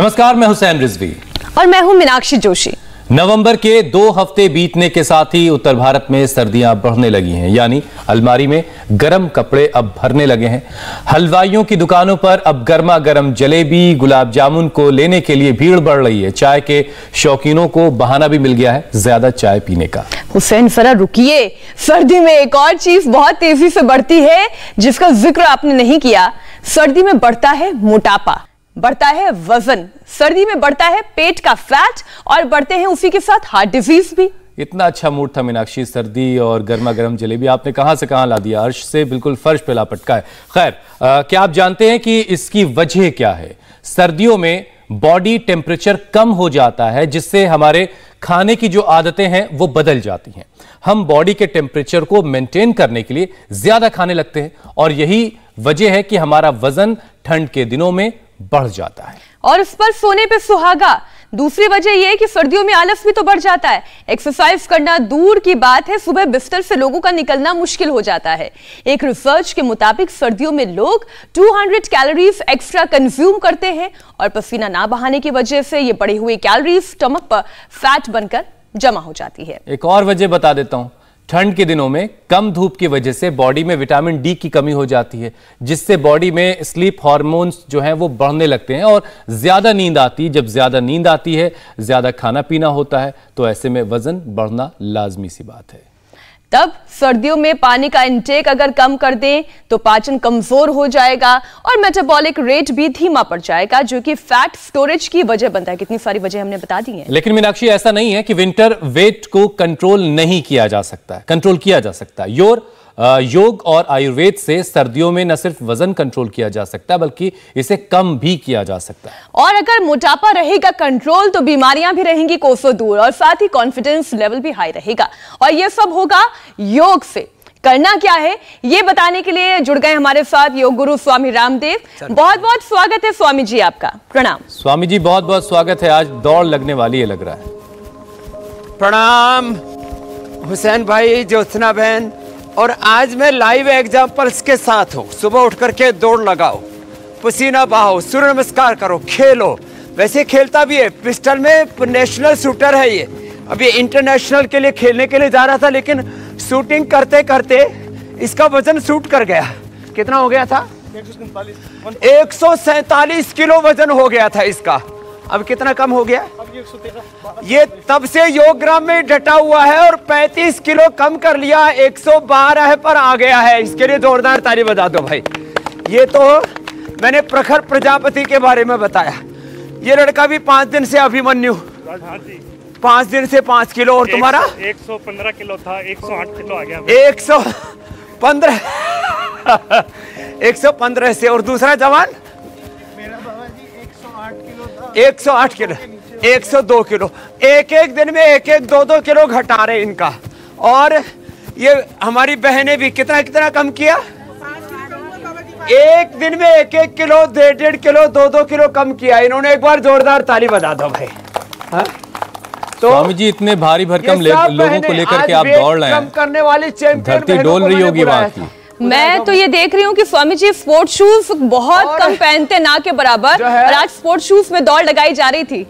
नमस्कार, मैं हुसैन रिजवी और मैं हूं मीनाक्षी जोशी। नवंबर के 2 हफ्ते बीतने के साथ ही उत्तर भारत में सर्दियां बढ़ने लगी हैं, यानी अलमारी में गर्म कपड़े अब भरने लगे हैं। हलवाइयों की दुकानों पर अब गर्मा गर्म जलेबी, गुलाब जामुन को लेने के लिए भीड़ बढ़ रही है। चाय के शौकीनों को बहाना भी मिल गया है ज्यादा चाय पीने का। हुसैन जरा रुकिए, सर्दी में एक और चीज बहुत तेजी से बढ़ती है जिसका जिक्र आपने नहीं किया। सर्दी में बढ़ता है मोटापा, बढ़ता है वजन, सर्दी में बढ़ता है पेट का फैट और बढ़ते हैं उसी के साथ हार्ट डिजीज भी। इतना अच्छा मूड था मीनाक्षी, सर्दी और गर्मा गर्म जलेबी आपने कहां से कहां ला दिया। अर्श से बिल्कुल फर्श पे लापटका है। खैर, क्या आप जानते हैं कि इसकी वजह क्या है? सर्दियों में बॉडी टेम्परेचर कम हो जाता है, जिससे हमारे खाने की जो आदतें हैं वो बदल जाती हैं। हम बॉडी के टेम्परेचर को मेंटेन करने के लिए ज्यादा खाने लगते हैं और यही वजह है कि हमारा वजन ठंड के दिनों में बढ़ जाता है। और इस पर सोने पे सुहागा। दूसरी वजह यह है कि सर्दियों में आलस भी तो बढ़ जाता है। एक्सरसाइज करना दूर की बात है, सुबह बिस्तर से लोगों का निकलना मुश्किल हो जाता है। एक रिसर्च के मुताबिक सर्दियों में लोग 200 कैलोरीज एक्स्ट्रा कंज्यूम करते हैं और पसीना ना बहाने की वजह से ये बढ़ी हुई कैलोरीज स्टमक पर फैट बनकर जमा हो जाती है। एक और वजह बता देता हूं, ठंड के दिनों में कम धूप की वजह से बॉडी में विटामिन डी की कमी हो जाती है, जिससे बॉडी में स्लीप हार्मोन्स जो हैं वो बढ़ने लगते हैं और ज्यादा नींद आती है। जब ज्यादा नींद आती है, ज्यादा खाना पीना होता है, तो ऐसे में वजन बढ़ना लाजमी सी बात है। तब सर्दियों में पानी का इंटेक अगर कम कर दें तो पाचन कमजोर हो जाएगा और मेटाबॉलिक रेट भी धीमा पड़ जाएगा, जो कि फैट स्टोरेज की वजह बनता है। कितनी सारी वजह हमने बता दी है। लेकिन मीनाक्षी, ऐसा नहीं है कि विंटर वेट को कंट्रोल नहीं किया जा सकता है, कंट्रोल किया जा सकता है। योग और आयुर्वेद से सर्दियों में न सिर्फ वजन कंट्रोल किया जा सकता है, बल्कि इसे कम भी किया जा सकता है। और अगर मोटापा रहेगा कंट्रोल तो बीमारियां भी रहेंगी कोसों दूर और साथ ही कॉन्फिडेंस लेवल भी हाई रहेगा। और यह सब होगा योग से। करना क्या है ये बताने के लिए जुड़ गए हमारे साथ योग गुरु स्वामी रामदेव। बहुत बहुत स्वागत है स्वामी जी आपका। प्रणाम स्वामी जी, बहुत बहुत स्वागत है। आज दौड़ लगने वाली है लग रहा है। प्रणाम हुसैन भाई, ज्योत्सना बहन। और आज मैं लाइव एग्जाम्पल्स के साथ हूँ। सुबह उठ करके दौड़ लगाओ, पसीना बहाओ, सूर्य नमस्कार करो, खेलो। वैसे खेलता भी है, पिस्टल में नेशनल शूटर है ये। अब ये इंटरनेशनल के लिए खेलने के लिए जा रहा था, लेकिन शूटिंग करते करते इसका वजन शूट कर गया। कितना हो गया था? 147 किलो वजन हो गया था इसका। अब कितना कम हो गया? ये तब से योग ग्राम में डटा हुआ है और 35 किलो कम कर लिया, 112 पर आ गया है। इसके लिए जोरदार ताली बजा दो भाई। ये तो मैंने प्रखर प्रजापति के बारे में बताया। ये लड़का भी 5 दिन से अभिमन्यु, 5 दिन से 5 किलो। और तुम्हारा 115 किलो था, 108 किलो आ गया। 115 115 से। और दूसरा जवान 108 किलो, 102 किलो। एक एक दिन में 1-2 किलो घटा रहे इनका। और ये हमारी बहनें भी कितना कम किया। एक दिन में 1-1 किलो, 1.5 किलो, 2-2 किलो कम किया इन्होंने। एक बार जोरदार ताली बजा दो भाई। हाँ? तो स्वामी जी, इतने भारी भरकम लोगों को लेकर के आप दौड़ रहे हैं, करने वाली चैंपियन, धरती डोल रही होगी बात की। मैं तो ये देख रही हूँ कि स्वामी जी स्पोर्ट शूज बहुत कम पहनते, ना के बराबर, और आज स्पोर्ट शूज में दौड़ लगाई जा रही थी।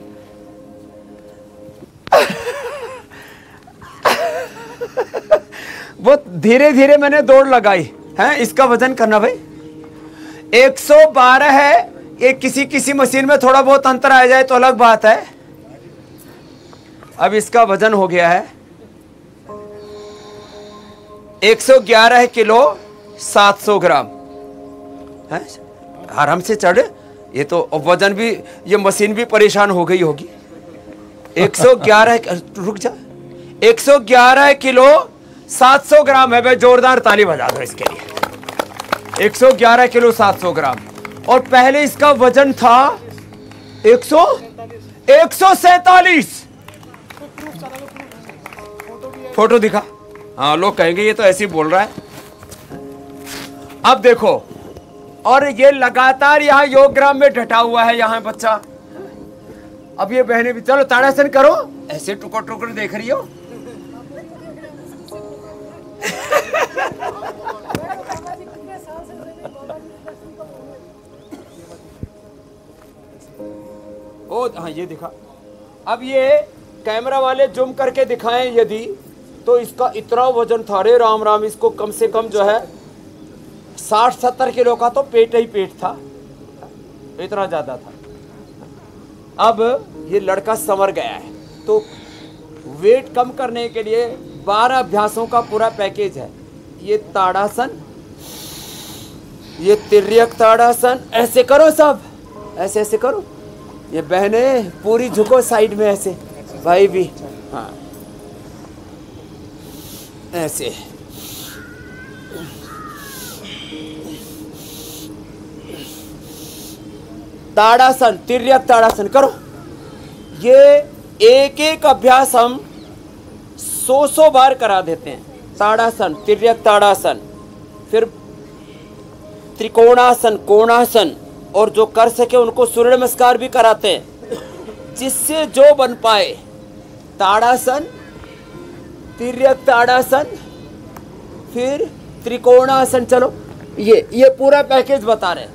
वो धीरे धीरे मैंने दौड़ लगाई है। इसका वजन करना भाई 112 है। ये किसी मशीन में थोड़ा बहुत अंतर आ जाए तो अलग बात है। अब इसका वजन हो गया है 111 किलो 700 ग्राम है। आराम से चढ़। ये तो वजन भी, ये मशीन भी परेशान हो गई होगी। 111 रुक जा, 111 किलो 700 ग्राम है भाई। जोरदार ताली बजा दो इसके लिए। 111 किलो 700 ग्राम। और पहले इसका वजन था 147। फोटो दिखा। हाँ, लोग कहेंगे ये तो ऐसे ही बोल रहा है। अब देखो, और ये लगातार यहाँ योग ग्राम में डटा हुआ है यहाँ बच्चा। अब ये बहनें भी, चलो ताड़ासन करो। ऐसे टुकड़ देख रही हो। हाँ ये दिखा। अब ये कैमरा वाले जूम करके दिखाएं यदि, तो इसका इतना वजन था, रे राम राम, इसको कम से कम जो है 60-70 किलो का तो पेट ही पेट था, इतना ज्यादा था। अब ये लड़का संवर गया है, तो वेट कम करने के लिए 12 अभ्यासों का पूरा पैकेज है। ये ताड़ासन, ये तिर्यक ताड़ासन, ऐसे करो सब, ऐसे ऐसे करो। ये बहने पूरी झुको साइड में, ऐसे भाई भी, हाँ ऐसे। ताड़ासन, तिर्यक ताड़ासन करो। ये एक एक अभ्यास हम 100 बार करा देते हैं। ताड़ासन, तिर्यक ताड़ासन, फिर त्रिकोणासन, कोणासन, और जो कर सके उनको सूर्य नमस्कार भी कराते हैं, जिससे जो बन पाए। ताड़ासन, तिर्यक ताड़ासन, फिर त्रिकोणासन। चलो ये पूरा पैकेज बता रहे हैं।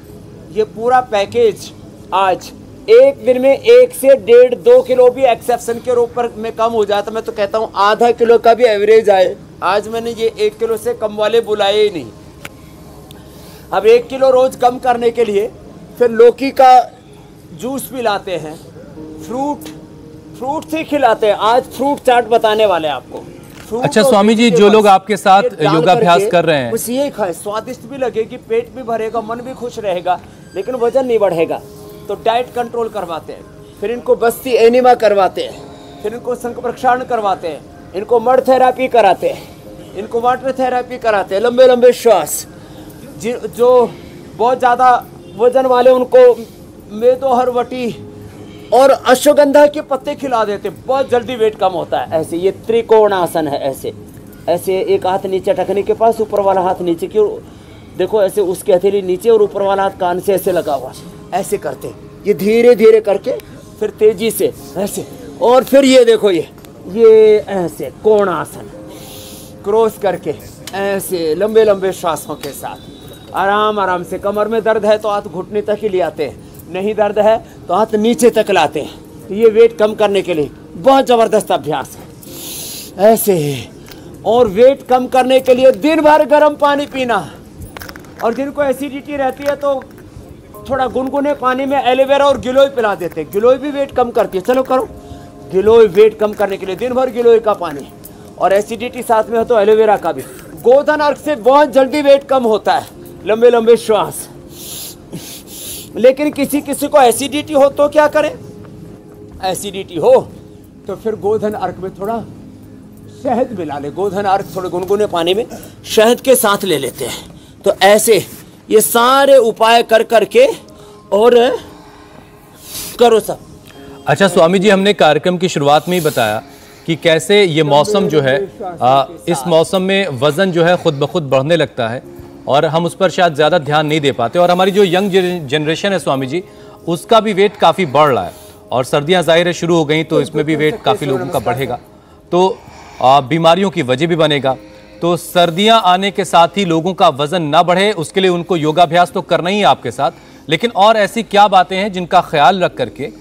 ये पूरा पैकेज आज एक दिन में 1 से 1.5-2 किलो भी एक्सेप्शन के ऊपर में कम हो जाता, मैं तो कहता हूँ आधा किलो का भी एवरेज आए। आज मैंने ये 1 किलो से कम वाले बुलाए ही नहीं। अब 1 किलो रोज कम करने के लिए फिर लौकी का जूस पिलाते हैं, फ्रूट से खिलाते हैं। आज फ्रूट चाट बताने वाले आपको। अच्छा स्वामी जी, जो लोग आपके साथ योगाभ्यास कर रहे हैं, बस ये खाए, स्वादिष्ट भी लगेगी, पेट भी भरेगा, मन भी खुश रहेगा, लेकिन वजन नहीं बढ़ेगा। तो डाइट कंट्रोल करवाते हैं, फिर इनको बस्ती एनिमा करवाते हैं, फिर इनको शंख प्रक्षालन करवाते हैं, इनको मड थेरापी कराते हैं, इनको वाटर थेरापी कराते हैं, लंबे लंबे श्वास। जो बहुत ज़्यादा वजन वाले उनको मेदो हरवटी और अश्वगंधा के पत्ते खिला देते, बहुत जल्दी वेट कम होता है। ऐसे ये त्रिकोणासन है, ऐसे ऐसे एक हाथ नीचे टखने के पास, ऊपर वाला हाथ नीचे की ओर देखो, ऐसे उसके हथेली नीचे और ऊपर वाला हाथ कान से ऐसे लगा हुआ, ऐसे करते। ये धीरे धीरे करके फिर तेजी से ऐसे, और फिर ये देखो ये ऐसे कोणासन, क्रॉस करके ऐसे लंबे लंबे श्वासों के साथ आराम आराम से। कमर में दर्द है तो हाथ घुटने तक ही ले आते हैं, नहीं दर्द है तो हाथ नीचे तक लाते हैं। ये वेट कम करने के लिए बहुत ज़बरदस्त अभ्यास है ऐसे। और वेट कम करने के लिए दिन भर गर्म पानी पीना, और जिनको एसिडिटी रहती है तो थोड़ा गुनगुने पानी में एलोवेरा और गिलोय पिला देते हैं। गिलोय भी वेट कम करती है। चलो करो गिलोय, वेट कम करने के लिए दिन भर गिलोय का पानी, और एसिडिटी साथ में हो तो एलोवेरा का भी। गोधन अर्घ से बहुत जल्दी वेट कम होता है, लंबे लंबे श्वास। लेकिन किसी किसी को एसिडिटी हो तो क्या करें? एसिडिटी हो तो फिर गोधन अर्घ में थोड़ा शहद मिला ले। गोधन अर्घ थोड़े गुनगुने पानी में शहद के साथ ले लेते हैं। तो ऐसे ये सारे उपाय कर करके और करो सब। अच्छा स्वामी जी, हमने कार्यक्रम की शुरुआत में ही बताया कि कैसे ये मौसम जो है, इस मौसम में वजन जो है खुद ब खुद बढ़ने लगता है, और हम उस पर शायद ज़्यादा ध्यान नहीं दे पाते। और हमारी जो यंग जनरेशन है स्वामी जी, उसका भी वेट काफ़ी बढ़ रहा है, और सर्दियां ज़ाहिर है शुरू हो गई तो इसमें भी वेट काफ़ी लोगों का बढ़ेगा, तो बीमारियों की वजह भी बनेगा। तो सर्दियां आने के साथ ही लोगों का वजन ना बढ़े, उसके लिए उनको योगाभ्यास तो करना ही है आपके साथ, लेकिन और ऐसी क्या बातें हैं जिनका ख्याल रख करके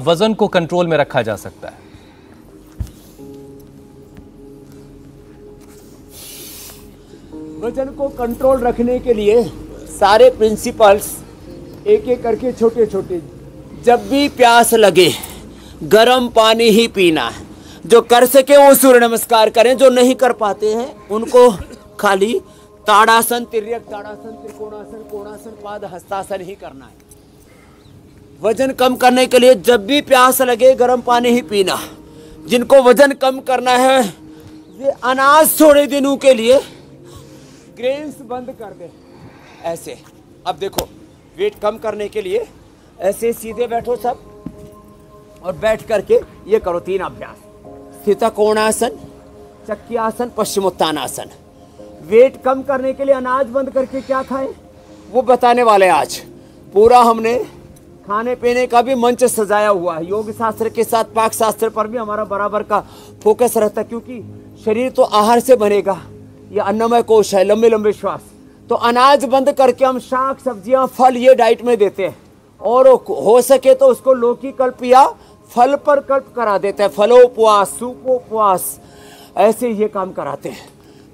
वजन को कंट्रोल में रखा जा सकता है? वजन को कंट्रोल रखने के लिए सारे प्रिंसिपल्स एक एक करके छोटे छोटे। जब भी प्यास लगे गर्म पानी ही पीना है। जो कर सके वो सूर्य नमस्कार करें, जो नहीं कर पाते हैं उनको खाली ताड़ासन, तिर्यक ताड़ासन, त्रिकोणासन, कोणासन, पाद हस्तासन ही करना है। वजन कम करने के लिए जब भी प्यास लगे गर्म पानी ही पीना। जिनको वजन कम करना है वे अनाज थोड़े दिनों के लिए ग्रेन्स बंद कर दे ऐसे। अब देखो वेट कम करने के लिए ऐसे सीधे बैठो सब, और बैठ करके ये करो 3 अभ्यास। स्थित कोणासन, चक्रियासन, पश्चिमोत्तानासन। वेट कम करने के लिए अनाज बंद करके क्या खाएं वो बताने वाले आज। पूरा हमने खाने पीने का भी मंच सजाया हुआ है। योग शास्त्र के साथ पाक शास्त्र पर भी हमारा बराबर का फोकस रहता है, क्योंकि शरीर तो आहार से बनेगा। ये अन्नमय कोश है, लंबे लंबे श्वास। तो अनाज बंद करके हम शाक सब्जियां फल ये डाइट में देते हैं, और हो सके तो उसको लौकी कल्प या फल पर कल्प करा देते हैं, फलोपवास, सूपोपवास, ऐसे ये काम कराते हैं।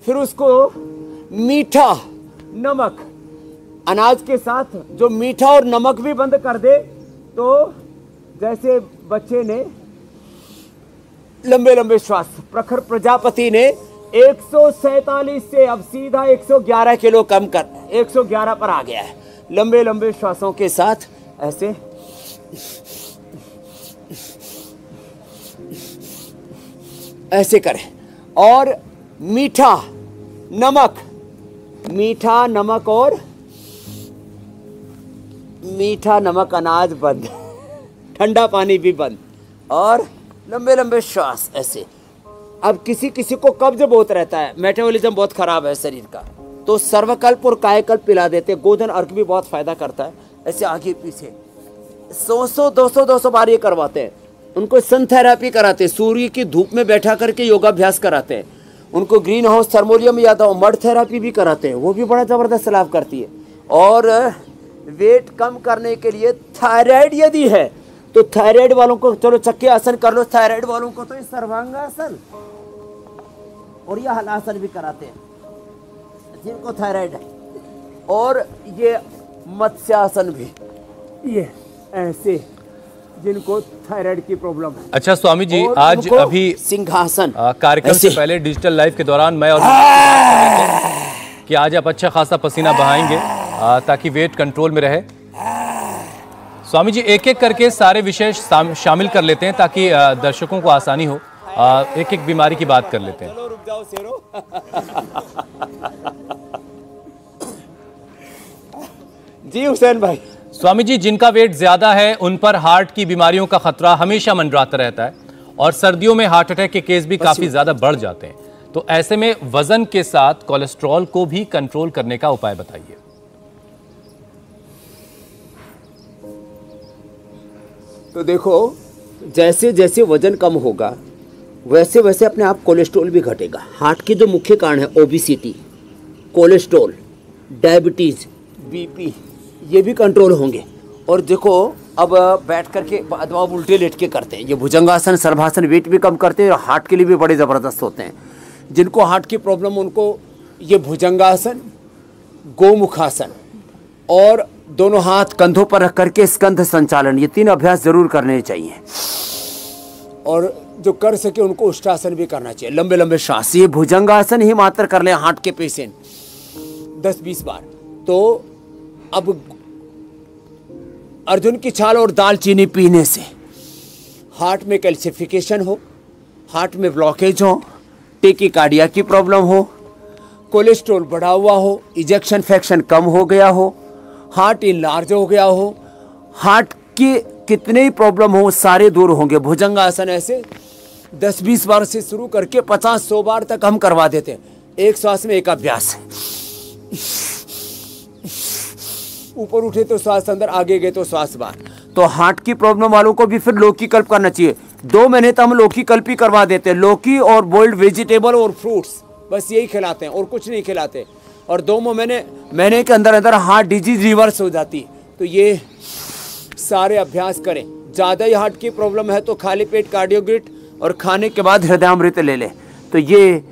फिर उसको मीठा नमक अनाज के साथ जो मीठा और नमक भी बंद कर दे, तो जैसे बच्चे ने लंबे लंबे श्वास, प्रखर प्रजापति ने 147 से अब सीधा 111 किलो कम कर 111 पर आ गया है। लंबे लंबे श्वासों के साथ ऐसे ऐसे करें। और मीठा नमक और मीठा नमक अनाज बंद, ठंडा पानी भी बंद, और लंबे लंबे श्वास ऐसे। अब किसी किसी को कब्ज बहुत रहता है, मेटाबॉलिज्म बहुत खराब है शरीर का, तो सर्वकल्प और कायकल्प पिला देते। गोधन अर्क भी बहुत फायदा करता है। ऐसे आगे पीछे 100-200 बार ये करवाते हैं। उनको सन थेरेपी कराते हैं, सूर्य की धूप में बैठा करके योगाभ्यास कराते हैं। उनको ग्रीन हाउस थर्मोलियम या मड थेरेपी भी कराते हैं, वो भी बड़ा ज़बरदस्त लाभ करती है। और वेट कम करने के लिए थायराइड यदि है तो थायराइड वालों को चलो चक्के आसन कर लो, थायराइड वालों को तो ये सर्वांगासन और यह हलासन भी कराते हैं जिनको थायराइड है, और ये मत्स्यासन भी, ये ऐसे जिनको थायराइड की प्रॉब्लम है। अच्छा स्वामी जी, आज अभी सिंहासन कार्यक्रम से पहले डिजिटल लाइव के दौरान मैं और कि आज आप अच्छा खासा पसीना बहाएंगे ताकि वेट कंट्रोल में रहे। स्वामी जी, एक एक करके सारे विषय शामिल कर लेते हैं ताकि दर्शकों को आसानी हो। एक एक बीमारी की बात कर लेते हैं। चलो रुक जाओ शेरो। जी हुसैन भाई। स्वामी जी, जिनका वेट ज्यादा है उन पर हार्ट की बीमारियों का खतरा हमेशा मंडराता रहता है, और सर्दियों में हार्ट अटैक के केस भी काफी ज्यादा बढ़ जाते हैं। तो ऐसे में वजन के साथ कोलेस्ट्रॉल को भी कंट्रोल करने का उपाय बताइए। तो देखो, जैसे जैसे वजन कम होगा वैसे वैसे अपने आप कोलेस्ट्रॉल भी घटेगा। हार्ट के जो मुख्य कारण है ओबेसिटी, कोलेस्ट्रॉल, डायबिटीज, बीपी, ये भी कंट्रोल होंगे। और देखो, अब बैठ करके अथवा उल्टे लेट के करते हैं ये भुजंगासन, सर्वासन, वेट भी कम करते हैं और हार्ट के लिए भी बड़े ज़बरदस्त होते हैं। जिनको हार्ट की प्रॉब्लम उनको ये भुजंगासन, गोमुखासन और दोनों हाथ कंधों पर रख करके स्कंध संचालन, ये 3 अभ्यास जरूर करने चाहिए। और जो कर सके उनको उष्टासन भी करना चाहिए, लंबे लंबे श्वास। ये भुजंगासन ही मात्र कर ले हार्ट के पेशेंट 10-20 बार। तो अब अर्जुन की छाल और दालचीनी पीने से हार्ट में कैल्सिफिकेशन हो, हार्ट में ब्लॉकेज हो, टेकीकार्डिया की प्रॉब्लम हो, कोलेस्ट्रॉल बढ़ा हुआ हो, इजेक्शन फ्रैक्शन कम हो गया हो, हार्ट इनलार्ज हो गया हो, हार्ट की कितने ही प्रॉब्लम हो सारे दूर होंगे। भुजंगासन ऐसे 10-20 बार से शुरू करके 50-100 बार तक हम करवा देते हैं। एक श्वास में एक अभ्यास है। ऊपर उठे तो श्वास अंदर, आगे गए तो श्वास बाहर। तो हार्ट की प्रॉब्लम वालों को भी फिर लौकी कल्प करना चाहिए। 2 महीने तो हम लौकी कल्प ही करवा देते हैं। लौकी और बॉइल्ड वेजिटेबल और फ्रूट्स, बस यही खिलाते हैं और कुछ नहीं खिलाते। और 2 महीने के अंदर अंदर हार्ट डिजीज रिवर्स हो जाती है। तो ये सारे अभ्यास करें। ज़्यादा ही हार्ट की प्रॉब्लम है तो खाली पेट कार्डियोग्रिट और खाने के बाद हृदयामृत ले लें। तो ये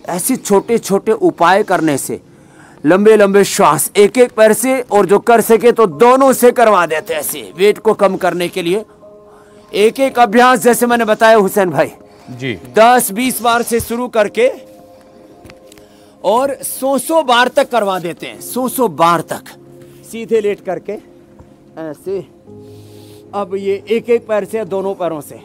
ऐसे छोटे छोटे उपाय करने से, लंबे लंबे श्वास एक एक पैर से, और जो कर सके तो दोनों से करवा देते हैं। ऐसे वेट को कम करने के लिए एक एक अभ्यास, जैसे मैंने बताया हुसैन भाई जी, 10-20 बार से शुरू करके और 100 बार तक करवा देते हैं। 100 बार तक सीधे लेट करके ऐसे। अब ये एक एक पैर से, दोनों पैरों से,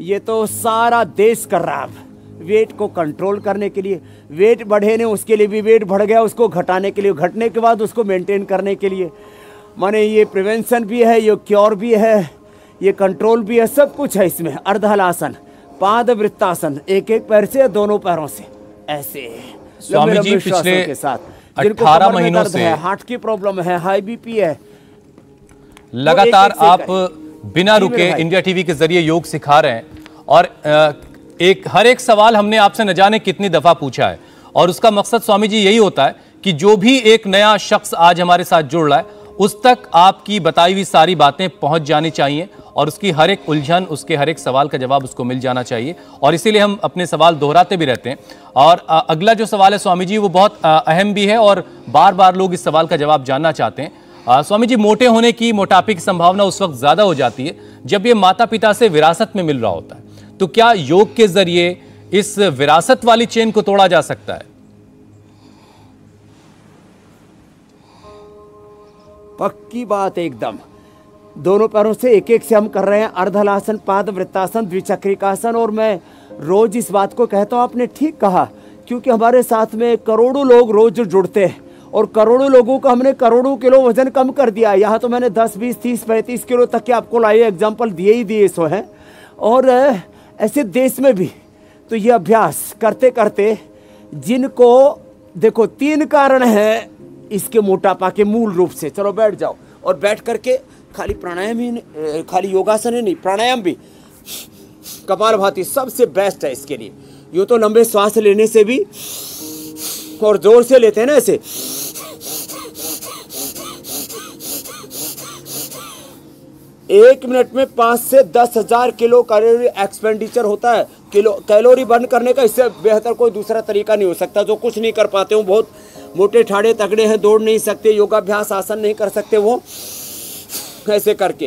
ये तो सारा देश कर रहा है अब वेट को कंट्रोल करने के लिए। वेट बढ़े ने उसके लिए भी वेट बढ़ गया, उसको घटाने के लिए, घटने के बाद उसको मेंटेन करने के लिए। माने ये प्रिवेंशन भी है, ये क्योर भी है, ये कंट्रोल भी है, सब कुछ है इसमें। अर्धहलासन, पाद वृत्तासन, एक एक पैर से, दोनों पैरों से ऐसे। स्वामी जी, पिछले के साथ 18 महीनों से हार्ट की प्रॉब्लम है, हाई बीपी है, लगातार आप बिना रुके इंडिया टीवी के जरिए योग सिखा रहे हैं। और हर एक सवाल हमने आपसे न जाने कितनी दफा पूछा है, और उसका मकसद स्वामी जी यही होता है कि जो भी एक नया शख्स आज हमारे साथ जुड़ रहा है उस तक आपकी बताई हुई सारी बातें पहुंच जानी चाहिए और उसकी हर एक उलझन, उसके हर एक सवाल का जवाब उसको मिल जाना चाहिए। और इसीलिए हम अपने सवाल दोहराते भी रहते हैं। और अगला जो सवाल है स्वामी जी, वो बहुत अहम भी है और बार बार लोग इस सवाल का जवाब जानना चाहते हैं। स्वामी जी, मोटे होने की, मोटापे की संभावना उस वक्त ज्यादा हो जाती है जब ये माता पिता से विरासत में मिल रहा होता है। तो क्या योग के जरिए इस विरासत वाली चेन को तोड़ा जा सकता है? पक्की बात एकदम। दोनों पैरों से एक एक से हम कर रहे हैं अर्धलासन, पाद वृत्तासन, द्विचक्रिकासन। और मैं रोज इस बात को कहता हूँ, आपने ठीक कहा, क्योंकि हमारे साथ में करोड़ों लोग रोज जुड़ते हैं और करोड़ों लोगों का हमने करोड़ों किलो वजन कम कर दिया। यहाँ तो मैंने 10, 20, 30, 35 किलो तक के आपको लाइव एग्जाम्पल दिए ही दिए सो हैं। और ऐसे देश में भी तो ये अभ्यास करते करते, जिनको देखो 3 कारण हैं इसके मोटापा के मूल रूप से। चलो बैठ जाओ और बैठ करके खाली प्राणायाम ही नहीं, खाली योगासन ही नहीं, प्राणायाम भी, कपालभाति सबसे बेस्ट है इसके लिए। यूँ तो लंबे श्वास लेने से भी, और जोर से लेते हैं ना ऐसे, एक मिनट में 5 से 10,000 किलो कैलोरी एक्सपेंडिचर होता है। कैलोरी बर्न करने का इससे बेहतर कोई दूसरा तरीका नहीं हो सकता। जो कुछ नहीं कर पाते हो, बहुत मोटे ठाड़े तगड़े हैं, दौड़ नहीं सकते, योगाभ्यास आसन नहीं कर सकते, वो ऐसे करके।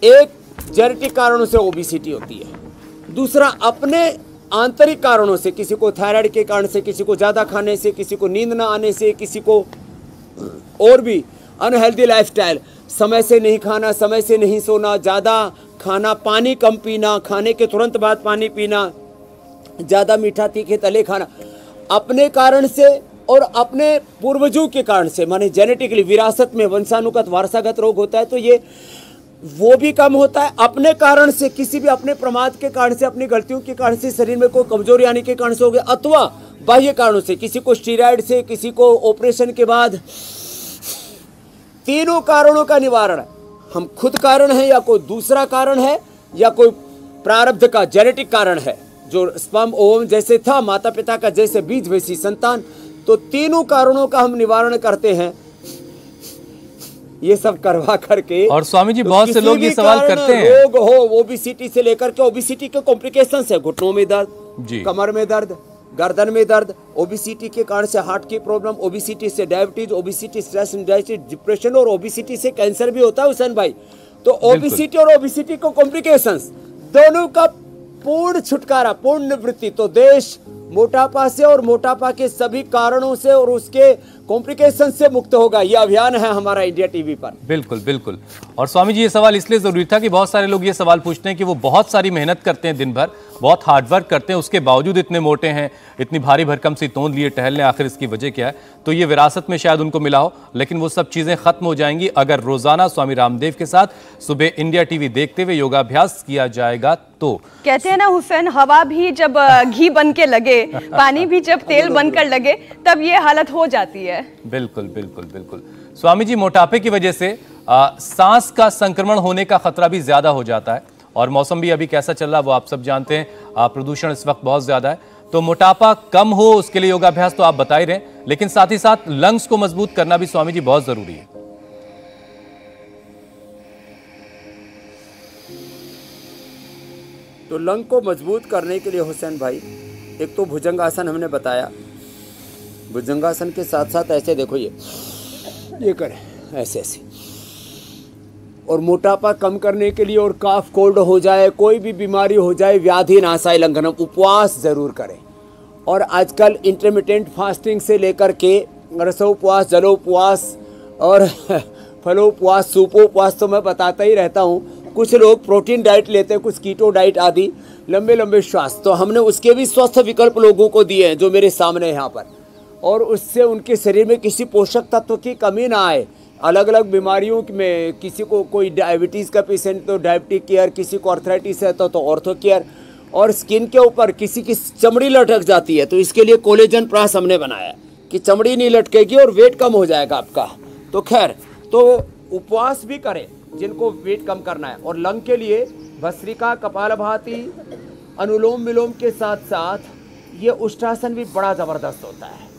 एक जेनेटिक कारणों से ओबेसिटी होती है, दूसरा अपने आंतरिक कारणों से, किसी को थायराइड के कारण से, किसी को ज़्यादा खाने से, किसी को नींद ना आने से, किसी को और भी अनहेल्दी लाइफस्टाइल, समय से नहीं खाना, समय से नहीं सोना, ज़्यादा खाना, पानी कम पीना, खाने के तुरंत बाद पानी पीना, ज़्यादा मीठा तीखे तले खाना, अपने कारण से और अपने पूर्वजों के कारण से, माने जेनेटिकली, विरासत में वंशानुगत वारसागत रोग होता है तो ये वो भी कम होता है। अपने कारण से, किसी भी अपने प्रमाद के कारण से, अपनी गलतियों के कारण से शरीर में कोई कमजोरी आने के कारण से हो गया, अथवा बाह्य कारणों से, किसी को स्टीरॉयड से, किसी को ऑपरेशन के बाद। तीनों कारणों का निवारण हम खुद कारण है, या कोई दूसरा कारण है, या कोई प्रारब्ध का जेनेटिक कारण है, जो स्पर्म ओवम जैसे था, माता पिता का जैसे बीज वैसी संतान। तो तीनों कारणों का हम निवारण करते हैं ये सब करवा करके। और स्वामी जी, बहुत से लोग ये सवाल करते हैं, रोग हो, ओबेसिटी से लेकर के, ओबेसिटी के कॉम्प्लिकेशंस है, घुटनों में दर्द, कमर में दर्द, गर्दन में दर्द, ओबेसिटी के कारण से हार्ट की प्रॉब्लम, ओबेसिटी से diabetes, obesity stress anxiety depression, और ओबेसिटी से कैंसर भी होता है हुसैन भाई। तो ओबेसिटी और ओबेसिटी को कॉम्प्लिकेशंस दोनों का पूर्ण छुटकारा, पूर्ण निवृत्ति, तो देश मोटापा से और मोटापा के सभी कारणों से और उसके कॉम्प्लिकेशन से मुक्त होगा। यह अभियान है हमारा इंडिया टीवी पर। बिल्कुल बिल्कुल। और स्वामी जी, ये सवाल इसलिए जरूरी था कि बहुत सारे लोग ये सवाल पूछते हैं कि वो बहुत सारी मेहनत करते हैं, दिन भर बहुत हार्डवर्क करते हैं, उसके बावजूद इतने मोटे हैं, इतनी भारी भरकम सी तोंद लिए टहल लें, आखिर इसकी वजह क्या है? तो ये विरासत में शायद उनको मिला हो, लेकिन वो सब चीजें खत्म हो जाएंगी अगर रोजाना स्वामी रामदेव के साथ सुबह इंडिया टीवी देखते हुए योगाभ्यास किया जाएगा। तो कहते हैं ना हुसैन, हवा भी जब घी बन के लगे, पानी भी जब तेल बनकर लगे, तब ये हालत हो जाती है। बिल्कुल बिल्कुल बिल्कुल। स्वामी जी, मोटापे की वजह से सांस का संक्रमण होने का खतरा भी ज्यादा हो जाता है, और मौसम भी अभी कैसा चल रहा है वो आप सब जानते हैं, प्रदूषण इस वक्त बहुत ज्यादा है। तो मोटापा कम हो उसके लिए योगाभ्यास तो आप बता ही रहे हैं, लेकिन साथ ही साथ लंग्स को मजबूत करना भी स्वामी जी बहुत जरूरी है। तो लंग को मजबूत करने के लिए हुसैन भाई, एक तो भुजंगासन हमने बताया, भुजंगासन के साथ साथ ऐसे देखो, ये करें ऐसे ऐसे। और मोटापा कम करने के लिए, और काफ कोल्ड हो जाए, कोई भी बीमारी हो जाए, व्याधि नाशाय लंघनम, उपवास जरूर करें। और आजकल इंटरमिटेंट फास्टिंग से लेकर के रसोपवास, जलोपवास और फलोपवास, सूपोपवास तो मैं बताता ही रहता हूँ। कुछ लोग प्रोटीन डाइट लेते हैं, कुछ कीटो डाइट आदि, लंबे लंबे श्वास, तो हमने उसके भी स्वस्थ विकल्प लोगों को दिए हैं जो मेरे सामने यहाँ पर। और उससे उनके शरीर में किसी पोषक तत्व की कमी ना आए। अलग अलग बीमारियों में, किसी को कोई डायबिटीज़ का पेशेंट तो डायबिटिक केयर, किसी को आर्थराइटिस है तो ऑर्थो केयर, और स्किन के ऊपर किसी की चमड़ी लटक जाती है तो इसके लिए कोलेजन प्लस हमने बनाया कि चमड़ी नहीं लटकेगी और वेट कम हो जाएगा आपका। तो खैर, तो उपवास भी करें जिनको वेट कम करना है। और लंग के लिए भस्त्रिका, कपालभाति, अनुलोम विलोम के साथ साथ ये उष्ट्रासन भी बड़ा ज़बरदस्त होता है।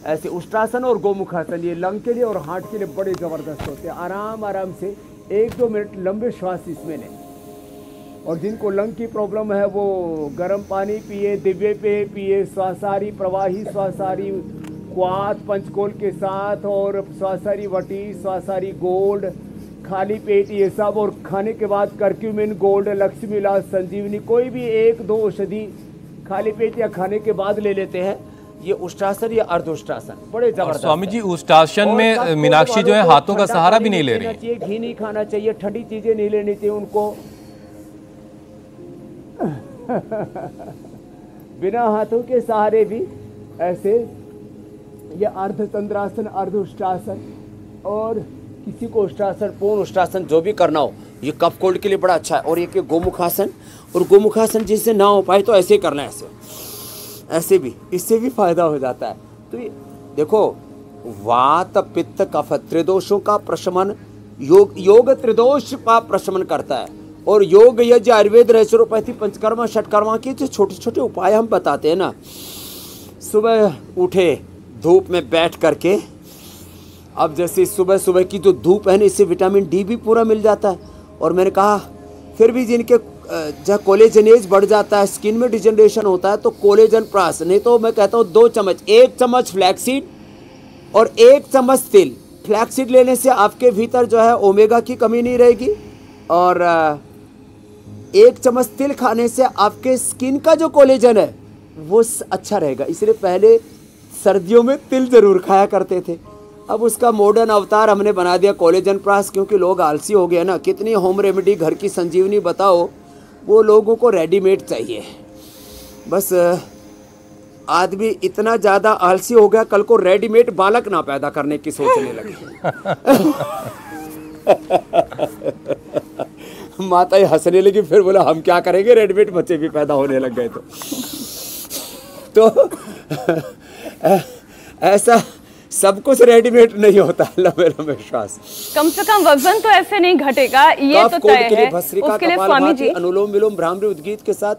ऐसे उष्ट्रासन और गोमुखासन ये लंग के लिए और हार्ट के लिए बड़े ज़बरदस्त होते हैं। आराम आराम से 1-2 मिनट लंबे श्वास इसमें लें। और जिनको लंग की प्रॉब्लम है वो गर्म पानी पिए, दिव्य पे पिए, स्वासारी प्रवाही स्वासारी क्वाथ पंचकोल के साथ और स्वासारी वटी, स्वासारी गोल्ड, खाली पेट ये सब। और खाने के बाद कर्क्यूमिन गोल्ड, लक्ष्मी विलास, संजीवनी, कोई भी 1-2 औषधि खाली पेट या खाने के बाद ले लेते हैं। ये उष्ट्रासन या अर्धउष्ट्रासन बड़े जबरदस्त। स्वामी जी उष्ट्रासन में मीनाक्षी जो है हाथों का सहारा भी नहीं ले रही है। घी नहीं खाना चाहिए, ठंडी चीजें नहीं लेनी चाहिए उनको। बिना हाथों के सहारे भी ऐसे ये अर्धतंत्रासन, अर्धउष्ट्रासन और किसी को उष्ट्रासन, पूर्ण उष्ट्रासन जो भी करना हो ये कफ कोल्ड के लिए बड़ा अच्छा है। और ये गोमुखासन, और गोमुखासन जिससे ना हो पाए तो ऐसे ही करना है, ऐसे भी, इससे भी फायदा हो जाता है। तो ये देखो वात पित्त कफ त्रिदोषों का प्रशमन योग त्रिदोष का प्रशमन करता है। और योग यज्ञ आयुर्वेद नेचुरोपैथी पंचकर्मा षटकर्मा के जो छोटे छोटे उपाय हम बताते हैं ना, सुबह उठे धूप में बैठ करके, अब जैसे सुबह सुबह की जो धूप है ना इससे विटामिन डी भी पूरा मिल जाता है। और मैंने कहा फिर भी जिनके जहाँ कोलेजनेज बढ़ जाता है, स्किन में डिजनरेशन होता है, तो कोलेजन प्रास, नहीं तो मैं कहता हूँ 2 चम्मच, 1 चम्मच फ्लैक्सीड और 1 चम्मच तिल। फ्लैक्सीड लेने से आपके भीतर जो है ओमेगा की कमी नहीं रहेगी, और 1 चम्मच तिल खाने से आपके स्किन का जो कोलेजन है वो अच्छा रहेगा। इसलिए पहले सर्दियों में तिल जरूर खाया करते थे, अब उसका मॉडर्न अवतार हमने बना दिया कोलेजन प्रास, क्योंकि लोग आलसी हो गए ना। कितनी होम रेमेडी घर की संजीवनी बताओ, वो लोगों को रेडीमेड चाहिए। बस आदमी इतना ज़्यादा आलसी हो गया, कल को रेडीमेड बालक ना पैदा करने की सोचने लगे। माता ही हंसने लगी, फिर बोला हम क्या करेंगे, रेडीमेड बच्चे भी पैदा होने लग गए तो ऐसा सब कुछ रेडीमेड नहीं होता। लंबे लंबे श्वास, कम से कम वजन तो ऐसे नहीं घटेगा, ये तो तय है। उसके लिए स्वामी जी अनुलोम विलोम भ्रामरी उद्गीत के साथ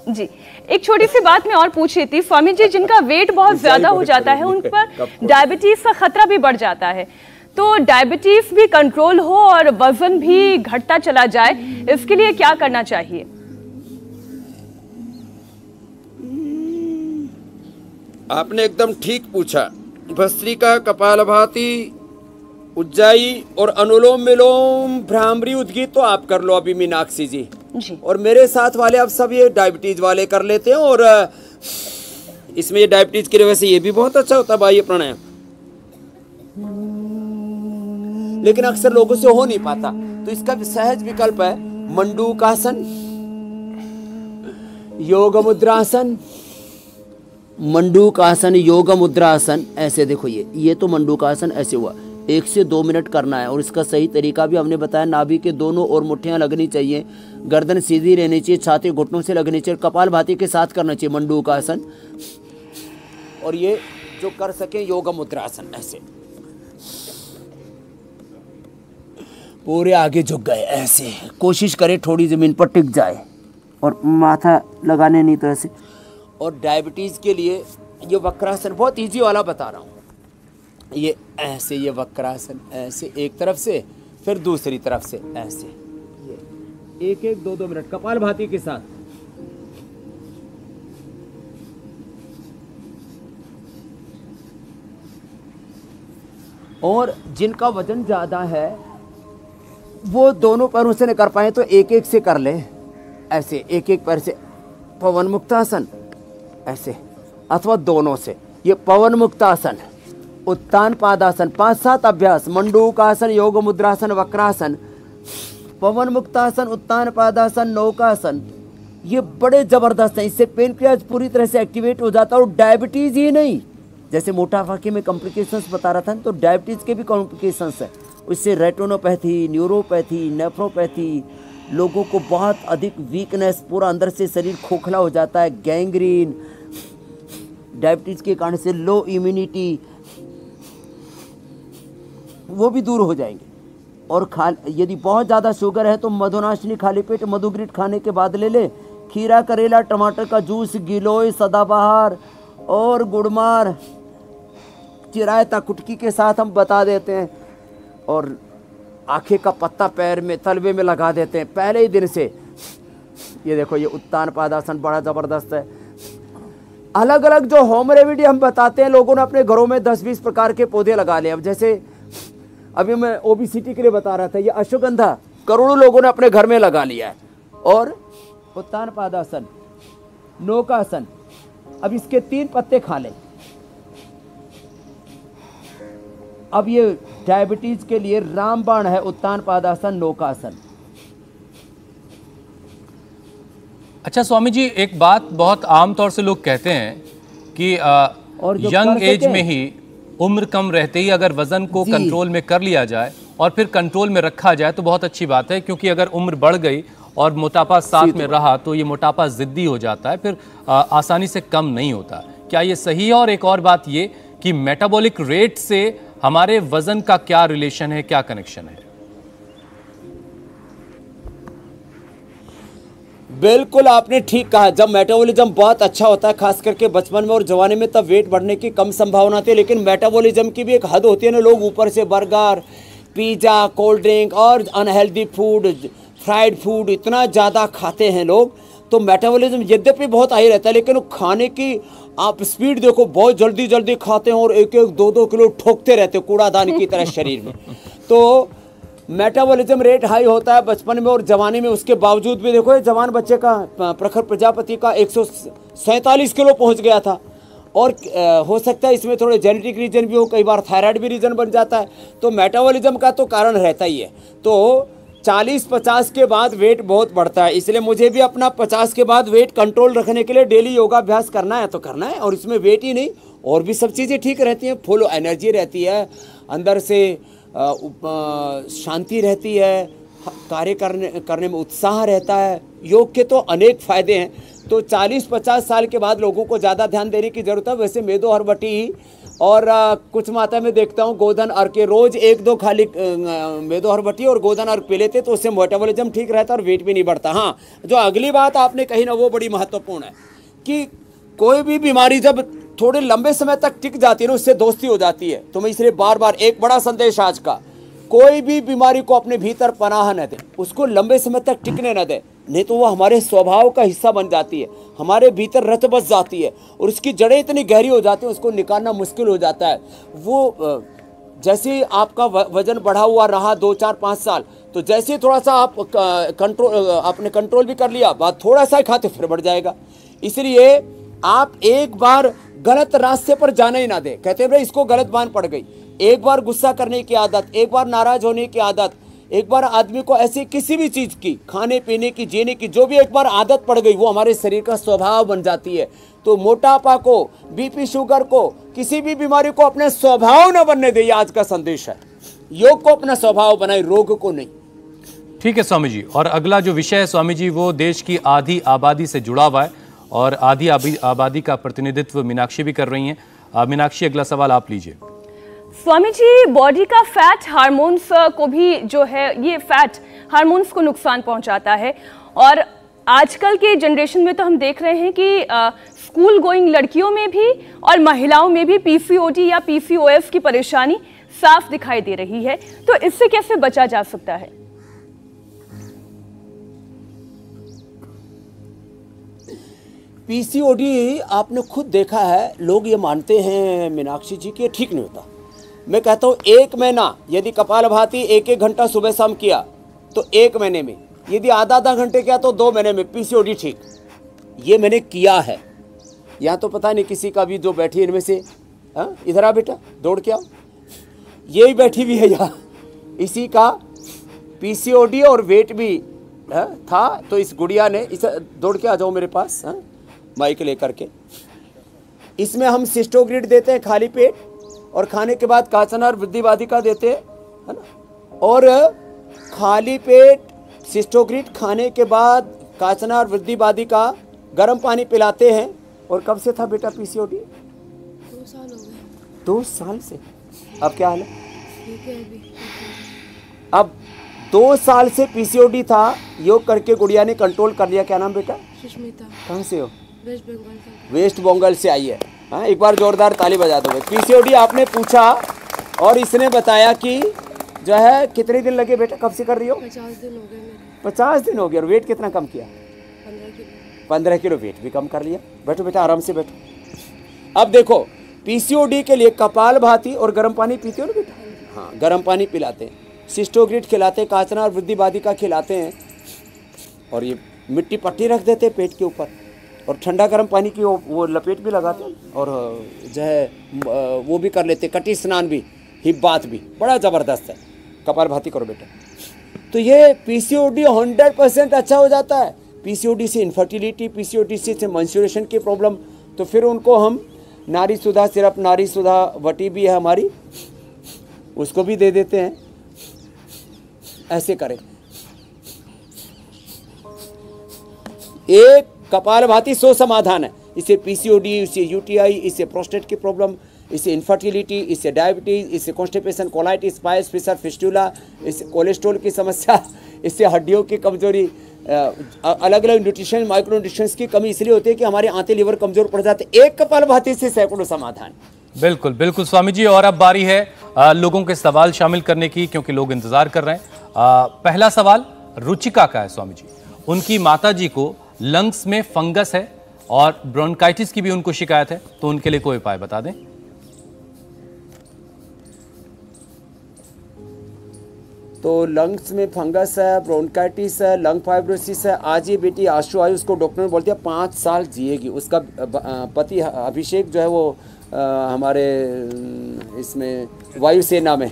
जी एक छोटी सी बात मैं और पूछ रही थी स्वामी जी, जिनका वेट बहुत ज्यादा हो जाता है उन पर डायबिटीज का खतरा भी बढ़ जाता है, तो डायबिटीज भी कंट्रोल हो और वजन भी घटता चला जाए, इसके लिए क्या करना चाहिए? आपने एकदम ठीक पूछा। भस्त्रिका, कपालभाति, उज्जाई और अनुलोम विलोम भ्रामरी उद्गीत तो आप कर लो अभी मीनाक्षी जी। और मेरे साथ वाले अब सब ये डायबिटीज वाले कर लेते हैं, और इसमें ये डायबिटीज की वजह से ये भी बहुत अच्छा होता है भाई ये प्राणायाम, लेकिन अक्सर लोगों से हो नहीं पाता। तो इसका सहज विकल्प है मंडूकासन, योग मुद्रासन, मंडूकासन, योग मुद्रासन। ऐसे देखो ये तो मंडूकासन ऐसे हुआ, 1 से 2 मिनट करना है। और इसका सही तरीका भी हमने बताया, नाभि के दोनों ओर मुट्ठियां लगनी चाहिए, गर्दन सीधी रहनी चाहिए, छाती घुटनों से लगनी चाहिए, कपालभाति के साथ करना चाहिए मंडूकासन। और ये जो कर सके योग मुद्रासन, ऐसे पूरे आगे झुक गए, ऐसे कोशिश करें थोड़ी जमीन पर टिक जाए और माथा लगाने नहीं तो ऐसे। और डायबिटीज़ के लिए ये वक्रासन बहुत इजी वाला बता रहा हूँ, ये ऐसे, ये वक्रासन ऐसे एक तरफ से, फिर दूसरी तरफ से ऐसे, ये 1-1, 2-2 मिनट कपालभाति के साथ। और जिनका वजन ज़्यादा है वो दोनों पैरों से नहीं कर पाए तो 1-1 से कर ले, ऐसे 1-1 पैर से पवन मुक्तासन ऐसे, अथवा दोनों से। ये पवन मुक्तासन, उत्तान पादासन, 5-7 अभ्यास, मंडूकासन, योग मुद्रासन, वक्रासन, पवन मुक्तासन, उत्तान पादासन, नौकासन, ये बड़े जबरदस्त हैं। इससे पेनक्रियाज पूरी तरह से एक्टिवेट हो जाता है। और डायबिटीज ही नहीं, जैसे मोटापा के में कॉम्प्लिकेशंस बता रहा था, तो डायबिटीज के भी कॉम्प्लिकेशंस है। इससे रेटिनोपैथी, न्यूरोपैथी, नेफ्रोपैथी, लोगों को बहुत अधिक वीकनेस, पूरा अंदर से शरीर खोखला हो जाता है, गैंग्रीन, डायबिटीज के कारण से लो इम्यूनिटी, वो भी दूर हो जाएंगे। और यदि बहुत ज़्यादा शुगर है तो मधुनाशिनी खाली पेट मधुग्रिट खाने के बाद ले ले। खीरा, करेला, टमाटर का जूस, गिलोय, सदाबहार और गुड़मार चिरायता कुटकी के साथ हम बता देते हैं, और आँखें का पत्ता पैर में तलवे में लगा देते हैं पहले ही दिन से। ये देखो, ये उत्तान पादासन बड़ा ज़बरदस्त है। अलग अलग जो होम रेमेडी हम बताते हैं, लोगों ने अपने घरों में 10-20 प्रकार के पौधे लगा लिए। अब जैसे अभी मैं ओबेसिटी के लिए बता रहा था, ये अश्वगंधा करोड़ों लोगों ने अपने घर में लगा लिया है। और उत्तान पादासन, नौकासन, अब इसके 3 पत्ते खा लें। अब ये डायबिटीज के लिए रामबाण है, उत्तान पादासन नौकासन। अच्छा स्वामी जी, एक बात बहुत आम तौर से लोग कहते हैं कि यंग एज में ही, उम्र कम रहते ही अगर वजन को कंट्रोल में कर लिया जाए और फिर कंट्रोल में रखा जाए तो बहुत अच्छी बात है, क्योंकि अगर उम्र बढ़ गई और मोटापा साथ में रहा तो ये मोटापा जिद्दी हो जाता है, फिर आसानी से कम नहीं होता। क्या ये सही है? और एक और बात ये कि मेटाबॉलिक रेट से हमारे वजन का क्या रिलेशन है, क्या कनेक्शन है? बिल्कुल आपने ठीक कहा। जब मेटाबॉलिज्म बहुत अच्छा होता है, खास करके बचपन में और जवानी में, तब वेट बढ़ने की कम संभावना होती है। लेकिन मेटाबॉलिज्म की भी एक हद होती है ना। लोग ऊपर से बर्गर, पिज़्ज़ा, कोल्ड ड्रिंक और अनहेल्दी फूड, फ्राइड फूड इतना ज़्यादा खाते हैं लोग, तो मेटाबॉलिज्म यद्यपि बहुत हाई रहता है, लेकिन वो खाने की आप स्पीड देखो, बहुत जल्दी जल्दी खाते हैं और 1-1, 2-2 किलो ठोकते रहते हो कूड़ादान की तरह शरीर में। तो मेटाबॉलिज्म रेट हाई होता है बचपन में और जवानी में। उसके बावजूद भी देखो, जवान बच्चे का, प्रखर प्रजापति का 147 किलो पहुंच गया था। और हो सकता है इसमें थोड़े जेनेटिक रीजन भी हो, कई बार थायराइड भी रीजन बन जाता है। तो मेटाबॉलिज्म का तो कारण रहता ही है। तो 40-50 के बाद वेट बहुत बढ़ता है, इसलिए मुझे भी अपना 50 के बाद वेट कंट्रोल रखने के लिए डेली योगाभ्यास करना है तो करना है। और इसमें वेट ही नहीं, और भी सब चीज़ें ठीक रहती हैं। फुल एनर्जी रहती है, अंदर से शांति रहती है, कार्य करने में उत्साह रहता है। योग के तो अनेक फायदे हैं। तो 40-50 साल के बाद लोगों को ज़्यादा ध्यान देने की ज़रूरत है। वैसे मेदो हरबटी और कुछ माता में देखता हूँ गोधन अर्घ के रोज़ 1-2 खाली मेदो हरबटी और गोधन अर्घ पी लेते, तो उससे मेटाबॉलिज्म ठीक रहता है और वेट भी नहीं बढ़ता। हाँ, जो अगली बात आपने कही ना, वो बड़ी महत्वपूर्ण है कि कोई भी बीमारी जब थोड़े लंबे समय तक टिक जाती है ना, उससे दोस्ती हो जाती है। तो मैं इसलिए बार बार, एक बड़ा संदेश आज का, कोई भी बीमारी को अपने भीतर पनाह न दे, उसको लंबे समय तक टिकने न दे, नहीं तो वो हमारे स्वभाव का हिस्सा बन जाती है, हमारे भीतर रच बस जाती है और उसकी जड़ें इतनी गहरी हो जाती हैं, उसको निकालना मुश्किल हो जाता है। वो जैसे आपका वजन बढ़ा हुआ रहा 2-4-5 साल, तो जैसे थोड़ा सा आप आपने कंट्रोल भी कर लिया, बाद थोड़ा सा खाते फिर बढ़ जाएगा। इसलिए आप एक बार गलत रास्ते पर जाने ही ना दे। कहते हैं भाई इसको गलत बात पड़ गई, एक बार गुस्सा करने की आदत, एक बार नाराज होने की आदत, एक बार आदमी को ऐसी किसी भी चीज़ की, खाने पीने की, जीने की, जो भी एक बार आदत पड़ गई, वो हमारे शरीर का स्वभाव बन जाती है। तो मोटापा को, बीपी शुगर को, किसी भी बीमारी को अपने स्वभाव न बनने दे, ये आज का संदेश है। योग को अपना स्वभाव बनाए, रोग को नहीं। ठीक है स्वामी जी। और अगला जो विषय है स्वामी जी, वो देश की आधी आबादी से जुड़ा हुआ है और आधी आबादी का प्रतिनिधित्व मीनाक्षी भी कर रही हैं। मीनाक्षी, अगला सवाल आप लीजिए। स्वामी जी, बॉडी का फैट हार्मोन्स को भी जो है, ये फैट हार्मोन्स को नुकसान पहुंचाता है। और आजकल के जनरेशन में तो हम देख रहे हैं कि स्कूल गोइंग लड़कियों में भी और महिलाओं में भी पीसीओडी या पीसीओएस की परेशानी साफ दिखाई दे रही है। तो इससे कैसे बचा जा सकता है? पीसीओडी आपने खुद देखा है, लोग ये मानते हैं मीनाक्षी जी कि ठीक नहीं होता। मैं कहता हूँ 1 महीना यदि कपालभाति 1-1 घंटा सुबह शाम किया तो 1 महीने में, यदि आधा घंटे किया तो 2 महीने में पीसीओडी ठीक। ये मैंने किया है। यहाँ तो पता नहीं किसी का भी जो बैठी इनमें से, हाँ इधर आ बेटा, दौड़ के आओ, यही बैठी भी है यहाँ, इसी का पीसीओडी और वेट भी था। तो इस गुड़िया ने, इसे दौड़ के आ जाओ मेरे पास, हाँ माइक लेकर के। इसमें हम सिस्टोग्रिड देते हैं खाली पेट, और खाने के बाद काचनार वृद्धिवादिका देते हैं, है ना। और खाली पेट सिस्टोग्रिड खाने के बाद काचनार वृद्धिवादिका, गर्म पानी पिलाते हैं। और कब से था बेटा पीसीओडी? 2 साल हो गए। 2 साल से? अब क्या हाल है? ठीक है अभी। अब 2 साल से पीसीओडी था, योग करके गुड़िया ने कंट्रोल कर लिया। क्या नाम बेटा? सुष्मिता। कहाँ से हो? वेस्ट बंगाल से। वेस्ट बंगाल से आई है। हाँ, एक बार जोरदार ताली बजा दो। पीसीओडी आपने पूछा और इसने बताया कि जो है कितने दिन लगे बेटा, कब से कर रही हो? 50 दिन हो गए मेरे। 50 दिन हो गए। और वेट कितना कम किया? 15 किलो। 15 किलो वेट भी कम कर लिया। बैठो बेटा, आराम से बैठो। अब देखो, पीसीओडी के लिए कपालभाति और गर्म पानी पीते हो ना बेटा? हाँ, गर्म पानी पिलाते हैं, सिस्टोग्रिड खिलाते हैं, काचना और वृद्धिवादिका खिलाते हैं, और ये मिट्टी पट्टी रख देते हैं पेट के ऊपर, और ठंडा गर्म पानी की वो लपेट भी लगाते हैं, और जो है वो भी कर लेते हैं, कटी स्नान भी, हिप बाथ भी। बड़ा ज़बरदस्त है, कपालभाति करो बेटा। तो ये पीसीओडी 100% अच्छा हो जाता है। पीसीओडी से इनफर्टिलिटी, पीसीओडी से मेंस्ट्रुएशन की प्रॉब्लम, तो फिर उनको हम नारी सुधा सिरप, नारी सुधा वटी भी है हमारी, उसको भी दे देते हैं। ऐसे करें। एक कपालभाति 100 समाधान है। इससे पीसीओडी, इससे यूटीआई, इससे प्रोस्टेट की प्रॉब्लम, इससे इनफर्टिलिटी, इससे डायबिटीज, इससे constipation, colitis, piles, fissure, fistula, इससे कोलेस्ट्रॉल की समस्या, इससे हड्डियों की कमजोरी, अलग अलग न्यूट्रिशन, माइक्रो न्यूट्रिशंस की कमी इसलिए होती है कि हमारे आंतें लीवर कमजोर पड़ जाते हैं। एक कपालभाति से सैकड़ों समाधान। बिल्कुल बिल्कुल स्वामी जी। और अब बारी है लोगों के सवाल शामिल करने की, क्योंकि लोग इंतजार कर रहे हैं। पहला सवाल रुचिका का है स्वामी जी। उनकी माताजी को लंग्स में फंगस है और ब्रोंकाइटिस की भी उनको शिकायत है, तो उनके लिए कोई उपाय बता दें। तो लंग्स में फंगस है, ब्रोंकाइटिस है, लंग फाइब्रोसिस है। आज ये बेटी आशु आई, उसको डॉक्टर ने बोल दिया 5 साल जिएगी। उसका पति अभिषेक जो है वो हमारे इसमें वायुसेना में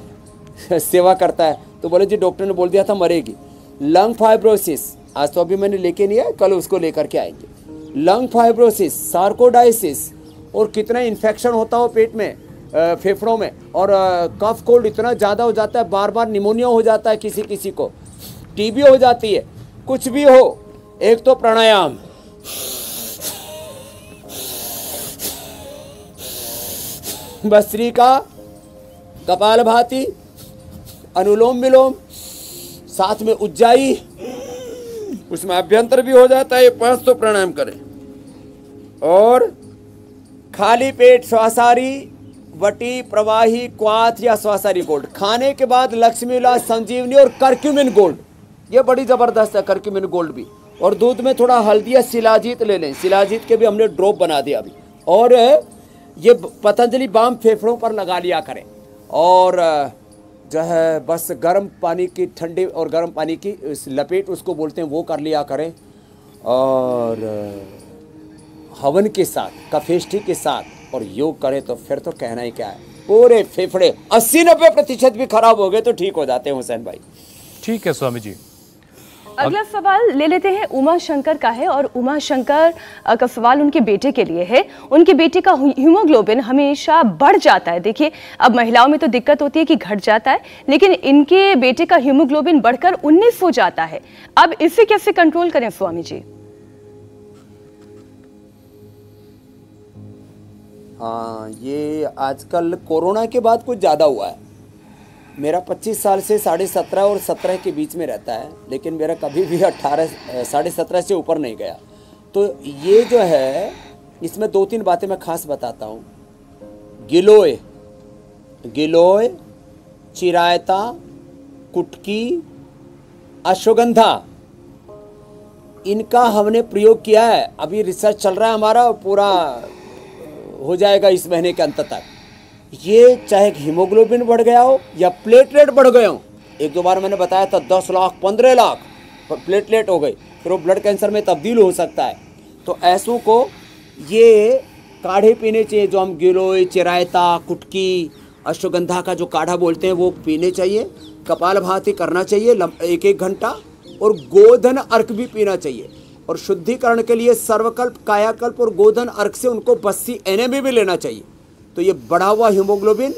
सेवा करता है, तो बोले जी डॉक्टर ने बोल दिया था मरेगी। लंग फाइब्रोसिस, आज तो अभी मैंने लेके नहीं आया, कल उसको लेकर के आएंगे। लंग फाइब्रोसिस, सार्कोडाइसिस, और कितना इन्फेक्शन होता हो पेट में, फेफड़ों में, और कफ कोल्ड इतना ज़्यादा हो जाता है, बार बार निमोनिया हो जाता है, किसी किसी को टीबी हो जाती है। कुछ भी हो, एक तो प्राणायाम, भस्त्रिका, कपालभाति, अनुलोम विलोम, साथ में उज्जाई, उसमें अभ्यंतर भी हो जाता है। ये 5 तो प्राणायाम करें। और खाली पेट श्वासारी वटी, प्रवाही, क्वाथ या श्वासारी गोल्ड खाने के बाद लक्ष्मी विलास, संजीवनी और करक्यूमिन गोल्ड, ये बड़ी जबरदस्त है करक्यूमिन गोल्ड भी। और दूध में थोड़ा हल्दी या शिलाजीत ले लें, शिलाजीत के भी हमने ड्रॉप बना दिया अभी। और ये पतंजलि बाम फेफड़ों पर लगा लिया करें। और जो है बस गर्म पानी की, ठंडे और गर्म पानी की लपेट उसको बोलते हैं, वो कर लिया करें। और हवन के साथ, कफेष्ठी के साथ और योग करें तो फिर तो कहना ही क्या है। पूरे फेफड़े 80-90% भी खराब हो गए तो ठीक हो जाते हैं हुसैन भाई। ठीक है स्वामी जी। अगला सवाल ले लेते हैं, उमा शंकर का है। और उमा शंकर का सवाल उनके बेटे के लिए है। उनके बेटे का हीमोग्लोबिन हमेशा बढ़ जाता है। देखिए, अब महिलाओं में तो दिक्कत होती है कि घट जाता है, लेकिन इनके बेटे का हीमोग्लोबिन बढ़कर 19 हो जाता है। अब इसे कैसे कंट्रोल करें स्वामी जी? हाँ, ये आजकल कोरोना के बाद कुछ ज़्यादा हुआ है। मेरा 25 साल से 17.5 और 17 के बीच में रहता है, लेकिन मेरा कभी भी 17.5 से ऊपर नहीं गया। तो ये जो है, इसमें 2-3 बातें मैं खास बताता हूँ। गिलोय, चिरायता, कुटकी, अश्वगंधा, इनका हमने प्रयोग किया है। अभी रिसर्च चल रहा है हमारा, पूरा हो जाएगा इस महीने के अंत तक। ये चाहे हीमोग्लोबिन बढ़ गया हो या प्लेटलेट बढ़ गए हो, 1-2 बार मैंने बताया था 10 लाख 15 लाख प्लेटलेट हो गई, फिर वो ब्लड कैंसर में तब्दील हो सकता है। तो ऐसों को ये काढ़े पीने चाहिए, जो हम गिलोय, चिरायता, कुटकी, अश्वगंधा का जो काढ़ा बोलते हैं वो पीने चाहिए। कपालभाति करना चाहिए 1-1 घंटा, और गोधन अर्क भी पीना चाहिए। और शुद्धिकरण के लिए सर्वकल्प, कायाकल्प और गोधन अर्क से उनको 82 NME भी लेना चाहिए। तो ये बढ़ा हुआ हीमोग्लोबिन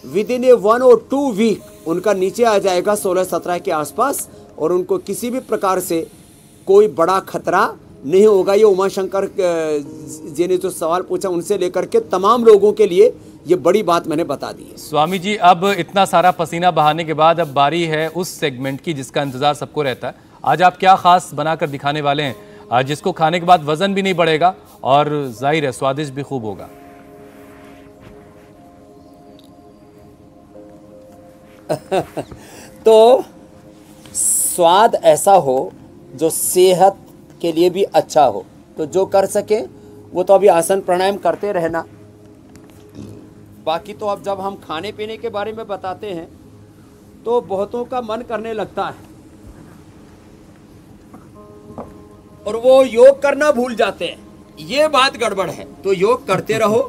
विद इन 1 और 2 वीक उनका नीचे आ जाएगा 16-17 के आसपास, और उनको किसी भी प्रकार से कोई बड़ा खतरा नहीं होगा। ये उमाशंकर जी ने जो सवाल पूछा, उनसे लेकर के तमाम लोगों के लिए ये बड़ी बात मैंने बता दी है। स्वामी जी, अब इतना सारा पसीना बहाने के बाद अब बारी है उस सेगमेंट की जिसका इंतजार सबको रहता है। आज आप क्या खास बनाकर दिखाने वाले हैं, जिसको खाने के बाद वजन भी नहीं बढ़ेगा और जाहिर है स्वादिष्ट भी खूब होगा? तो स्वाद ऐसा हो जो सेहत के लिए भी अच्छा हो, तो जो कर सके वो तो अभी आसन प्राणायाम करते रहना। बाकी तो अब जब हम खाने पीने के बारे में बताते हैं तो बहुतों का मन करने लगता है और वो योग करना भूल जाते हैं, ये बात गड़बड़ है। तो योग करते रहो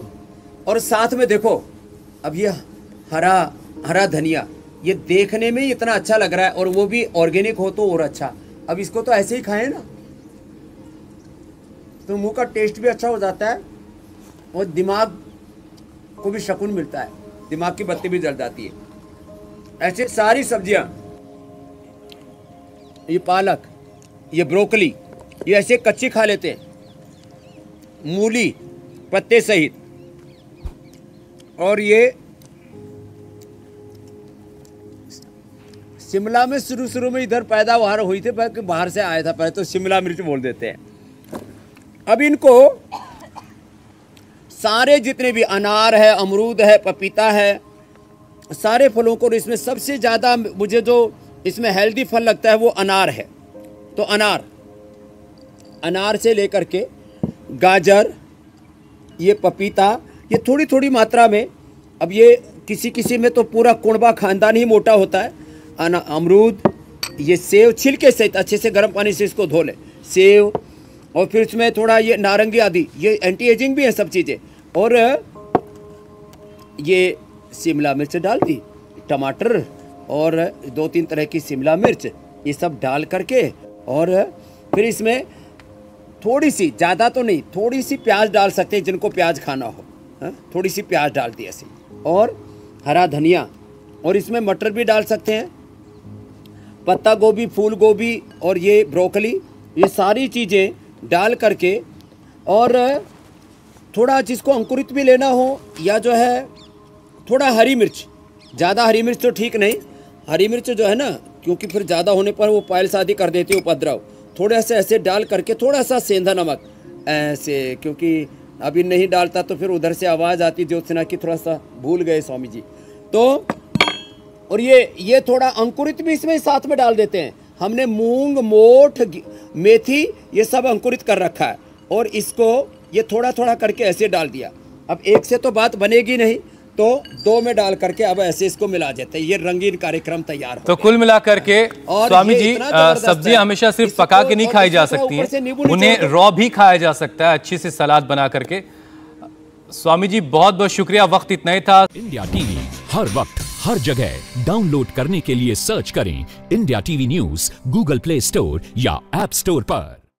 और साथ में देखो, अब ये हरा हरा धनिया ये देखने में ही इतना अच्छा लग रहा है और वो भी ऑर्गेनिक हो तो और अच्छा। अब इसको तो ऐसे ही खाएं ना, तो मुंह का टेस्ट भी अच्छा हो जाता है और दिमाग को भी सुकून मिलता है, दिमाग की बत्ती भी जल जाती है। ऐसे सारी सब्जियां, ये पालक, ये ब्रोकली, ये ऐसे कच्ची खा लेते हैं, मूली पत्ते सहित। और ये शिमला में शुरू में इधर पैदावार हुई थी, बाहर से आया था, पहले तो शिमला मिर्च बोल देते हैं। अब इनको सारे जितने भी अनार है, अमरूद है, पपीता है, सारे फलों को, इसमें सबसे ज़्यादा मुझे जो इसमें हेल्दी फल लगता है वो अनार है। तो अनार से लेकर के गाजर, ये पपीता, ये थोड़ी थोड़ी मात्रा में। अब ये किसी में तो पूरा कुणबा खानदान ही मोटा होता है। अमरूद, ये सेव छिलके सहित अच्छे से गर्म पानी से इसको धो ले, सेव, और फिर इसमें थोड़ा ये नारंगी आदि, ये एंटी एजिंग भी है सब चीज़ें। और ये शिमला मिर्च डाल दी, टमाटर और 2-3 तरह की शिमला मिर्च, ये सब डाल करके, और फिर इसमें थोड़ी सी, ज़्यादा तो नहीं, थोड़ी सी प्याज डाल सकते हैं जिनको प्याज खाना हो, थोड़ी सी प्याज डाल दी ऐसी, और हरा धनिया, और इसमें मटर भी डाल सकते हैं, पत्ता गोभी, फूल गोभी, और ये ब्रोकली, ये सारी चीज़ें डाल करके, और थोड़ा जिसको अंकुरित भी लेना हो, या जो है थोड़ा हरी मिर्च, ज़्यादा हरी मिर्च तो ठीक नहीं, हरी मिर्च जो है ना, क्योंकि फिर ज़्यादा होने पर वो पाइल्स आदि कर देती है, उपद्रव, थोड़ा सा ऐसे डाल करके, थोड़ा सा सेंधा नमक ऐसे, क्योंकि अभी नहीं डालता तो फिर उधर से आवाज़ आती ज्योत्सना की, थोड़ा सा भूल गए स्वामी जी। तो और ये थोड़ा अंकुरित भी इसमें साथ में डाल देते हैं। हमने मूंग, मोठ, मेथी ये सब अंकुरित कर रखा है, और इसको ये थोड़ा थोड़ा करके ऐसे डाल दिया। अब एक से तो बात बनेगी नहीं, तो 2 में डाल करके अब ऐसे इसको मिला देते हैं। ये रंगीन कार्यक्रम तैयार हो तो कुल मिलाकर के स्वामी जी, सब्जियां हमेशा सिर्फ पका के नहीं खाई जा सकती हैं, उन्हें रॉ भी खाया जा सकता है, अच्छी सी सलाद बना करके। स्वामी जी बहुत बहुत शुक्रिया, वक्त इतना ही था। इंडिया टीवी हर वक्त हर जगह डाउनलोड करने के लिए सर्च करें India TV news Google play store या ऐप स्टोर पर।